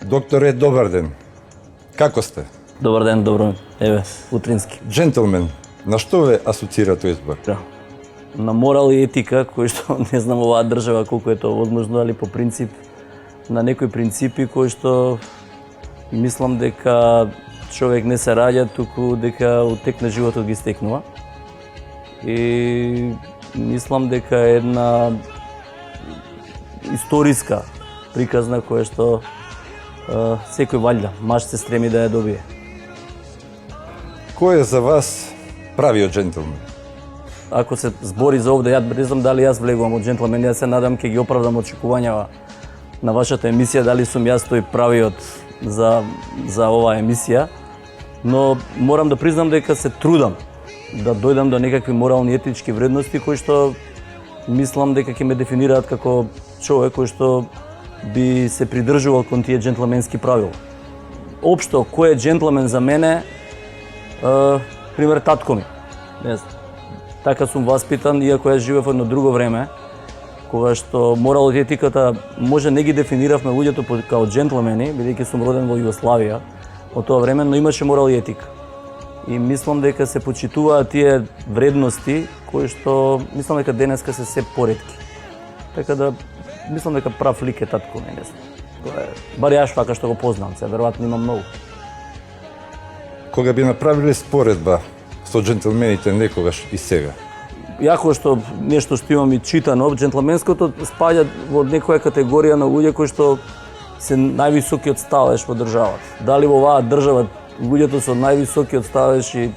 Докторе, добар ден. Како сте? Добар ден, добро. Еве, утрински. Джентлмен, на што ве асоцира тој збор? Да. На морал и етика, кој што не знам оваа држава колку е тоа возможно, али по принцип на некои принципи кои што мислам дека човек не се раѓа, туку дека од тек на животот ги стекнува. И мислам дека е една историска приказна која што секој валјда маш се стреми да ја добие. Кој е за вас правиот джентлмен? Ако се збори за овде, ја не знам дали јас влегувам од джентлмен, јас се надам ќе ги оправдам очекувањава на вашата емисија, дали сум јас тој правиот за оваа емисија, но морам да признам дека се трудам да дојдам до некакви морални етички вредности кои што мислам дека ќе ме дефинираат како човек кој што би се придржувал кон тие джентлменски правила. Општо, кој е джентлмен за мене, пример татко ми. Не знам. Така сум васпитан, иако јас живеев во едно друго време, кога што моралот и етиката може не ги дефиниравме луѓето како джентлмени, бидејќи сум роден во Југославија од тоа време, но имаше морал и етика. И мислам дека се почитуваат тие вредности кои што мислам дека денеска се поретки. Така да мислам дека прав лик е татко ми, не знам. Тоа е бар јас вака што го познам, се веројатно има многу. Кога би направиле споредба со джентлмените некогаш и сега? Јако што нешто што имам и читано, джентлменското спаѓа во некоја категорија на луѓе кои што се највисокиот сталеж во државата. Дали во оваа држава луѓето со највисокиот сталеж и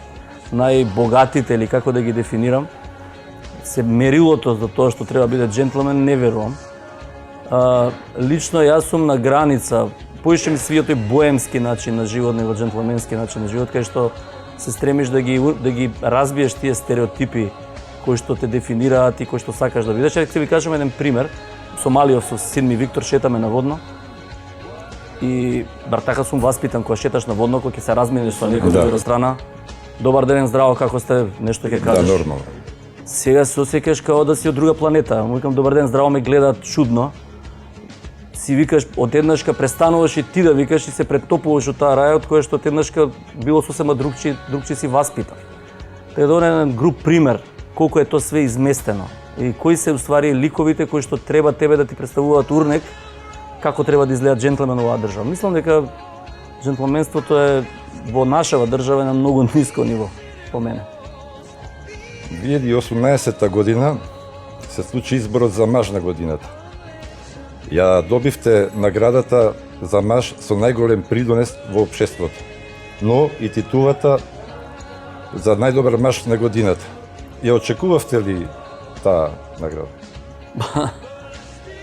најбогатите или како да ги дефинирам, се мерилото за тоа што треба биде джентлмен, не верувам. Лично јас сум на граница, поише ми свија тој боемски начин на живот, него джентлменски начин на живот, кај што се стремиш да ги разбиеш тие стереотипи кои што те дефинираат и кои што сакаш да бидеш. Ќе ви кажам еден пример. Со малиот, со син ми Виктор, шетаме на водно. И бар така сум васпитан, кога шеташ на водно, кога ќе се разминеш со некој од друга страна. Добар ден, здраво, како сте, нешто ќе кажеш. Да, нормално. Сега се осеќаш као да си од друга планета. Му викам добар ден, здраво, ме гледаат чудно. Си викаш, одеднашка престануваш и ти да викаш и се претопуваш од таа раја, од која што одеднашка било сосема другчи си васпитан. Така да еден груп пример колку е тоа све изместено и кои се уствари ликовите кои што треба тебе да ти представуваат урнек како треба да изгледа джентлмен во оваа држава. Мислам дека джентлменството е во нашава држава на многу ниско ниво, по мене. 2018 година се случи изборот за маж на годината. Ја добивте наградата за маж со најголем придонес во општеството, но и титулата за најдобар маж на годината. Ја очекувавте ли таа награда?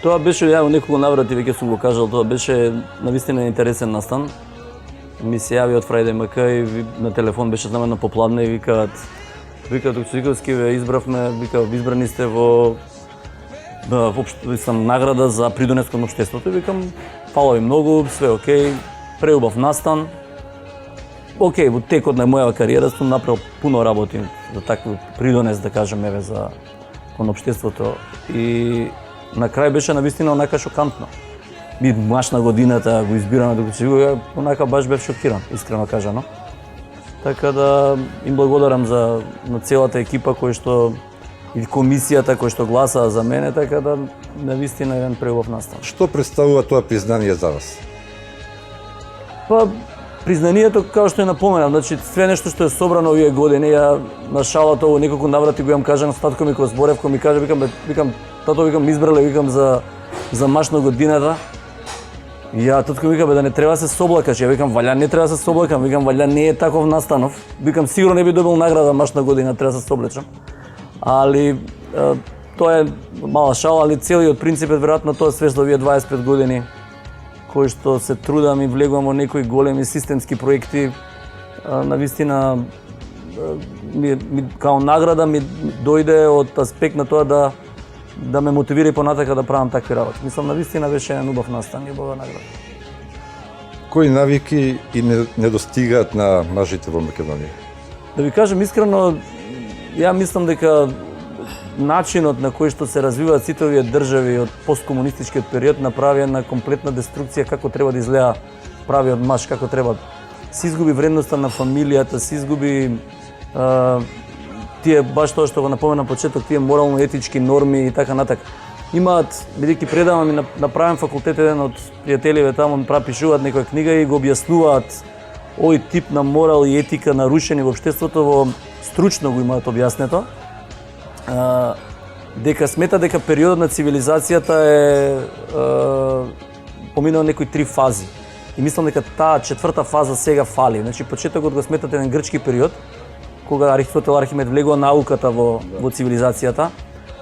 Тоа беше, ја во неколку наврати веќе сум го кажал, тоа беше навистина интересен настан. Ми се јави од Фрајде МК и на телефон беше знамено попладне и викаат Цуциковски, ве избравме, викаат, избрани сте во сам награда за придонес кон општеството. Викам, фала ви многу, све окей, преубав настан. Окей, во текот на мојава кариера сум направил пуно работи за такви придонес, да кажем, еве, за кон општеството. И на крај беше навистина онака шокантно. Ми маж на годината го избираме докато си го, онака баш бев шокиран, искрено кажано. Така да им благодарам на целата екипа кој што и комисијата кој што гласаа за мене, така да навистина еден преубав настан. Што представува тоа признание за вас? Па признанието, како што ја напоменав, значи све нешто што е собрано овие години, ја на шалата во неколку наврати го имам кажано с татко ми кога зборев, кој ми каже, викам тато, избрале, за маж на годината. И ја татко ми вика, да не треба да се соблакаш. Ја викам, валја не треба да се соблакам, викам, валја не е таков настанов. Викам, сигурно не би добил награда маж на година, треба да се соблечам. Али тоа е мала шала, али целиот принцип е веројатно тоа све за овие 25 години кои што се трудам и влегувам во некои големи системски проекти, навистина као награда ми дојде од аспект на тоа да ме мотивира и понатака да правам такви работи. Мислам, навистина беше еден убав настан и убава награда. Кои навики и не достигаат на мажите во Македонија? Да ви кажам искрено, ја мислам дека начинот на кој што се развиваат сите овие држави од посткомунистичкиот период направи една комплетна деструкција како треба да изгледа правиот маж, како треба. Се изгуби вредноста на фамилијата, се изгуби тие баш тоа што го напомена на почеток, тие морално-етички норми и така натак. Имаат, бидејќи предавам и на правен факултет, еден од пријателиве таму пишуваат некоја книга и го објаснуваат овој тип на морал и етика нарушени во општеството, во стручно го имаат објаснето. Дека смета дека периодот на цивилизацијата поминал некои 3 фази. И мислам дека таа четврта фаза сега фали. Значи почетокот го сметате еден грчки период, кога Аристотел, Архимед влегува науката во цивилизацијата,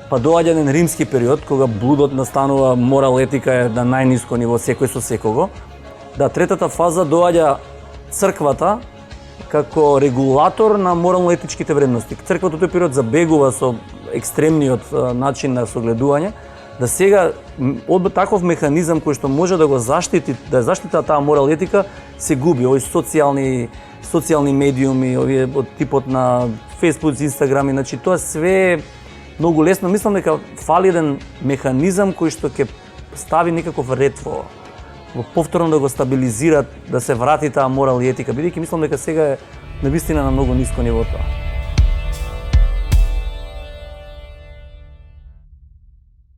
па доаѓа еден римски период кога блудот настанува, морал, етика е на најниско ниво, секој со секого. Да, третата фаза доаѓа црквата како регулатор на морално-етичките вредности. Црквата тој период забегува со екстремниот начин на согледување, да сега таков механизам кој што може да го заштити, да заштита таа морал етика, се губи. Овои социјални медиуми, овие од типот на Facebook, Instagram, значи тоа све многу лесно. Мислам дека фали еден механизам кој што ќе стави некаков ред во повторно да го стабилизира, да се врати таа морал и етика, бидејќи мислам дека сега е навистина на многу ниско ниво тоа.